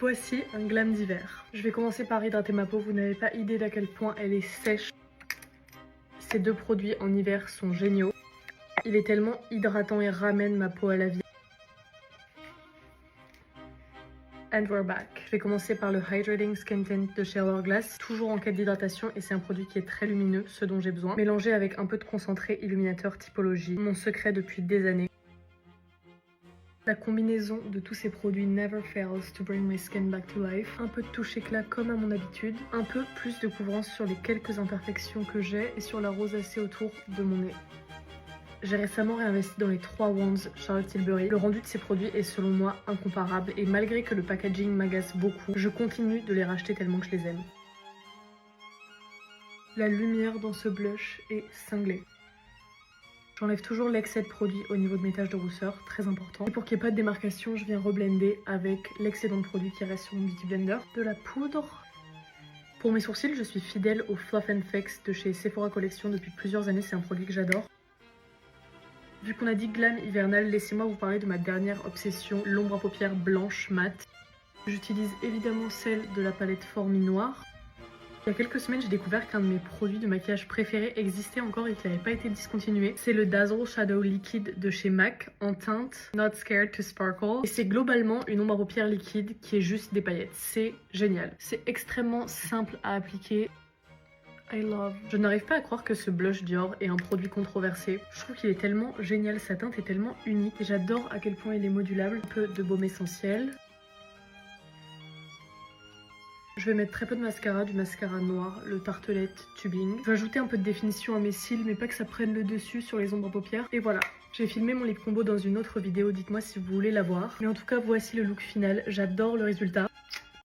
Voici un glam d'hiver. Je vais commencer par hydrater ma peau, vous n'avez pas idée d'à quel point elle est sèche. Ces deux produits en hiver sont géniaux. Il est tellement hydratant et ramène ma peau à la vie. And we're back. Je vais commencer par le Hydrating Skin Tint de chez Hourglass, toujours en quête d'hydratation et c'est un produit qui est très lumineux, ce dont j'ai besoin, mélangé avec un peu de concentré illuminateur typologie, mon secret depuis des années. La combinaison de tous ces produits never fails to bring my skin back to life. Un peu de touche éclat comme à mon habitude, un peu plus de couvrance sur les quelques imperfections que j'ai et sur la rosacée autour de mon nez. J'ai récemment réinvesti dans les 3 Wands Charlotte Tilbury. Le rendu de ces produits est selon moi incomparable et malgré que le packaging m'agace beaucoup, je continue de les racheter tellement que je les aime. La lumière dans ce blush est cinglée. J'enlève toujours l'excès de produit au niveau de mes taches de rousseur, très important. Et pour qu'il n'y ait pas de démarcation, je viens reblender avec l'excédent de produit qui reste sur mon Beauty Blender. De la poudre. Pour mes sourcils, je suis fidèle au Fluff & Fix de chez Sephora Collection depuis plusieurs années, c'est un produit que j'adore. Vu qu'on a dit glam hivernal, laissez-moi vous parler de ma dernière obsession, l'ombre à paupières blanche mat. J'utilise évidemment celle de la palette Formy Noire. Il y a quelques semaines, j'ai découvert qu'un de mes produits de maquillage préférés existait encore et qu'il n'avait pas été discontinué. C'est le Dazzle Shadow Liquid de chez MAC en teinte Not Scared to Sparkle. Et c'est globalement une ombre à paupières liquide qui est juste des paillettes. C'est génial. C'est extrêmement simple à appliquer. I love. Je n'arrive pas à croire que ce blush Dior est un produit controversé. Je trouve qu'il est tellement génial, sa teinte est tellement unique. Et j'adore à quel point il est modulable. Un peu de baume essentiel. Je vais mettre très peu de mascara, du mascara noir, le Tartelette Tubing. Je vais ajouter un peu de définition à mes cils, mais pas que ça prenne le dessus sur les ombres à paupières. Et voilà. J'ai filmé mon lip combo dans une autre vidéo, dites-moi si vous voulez la voir. Mais en tout cas, voici le look final. J'adore le résultat.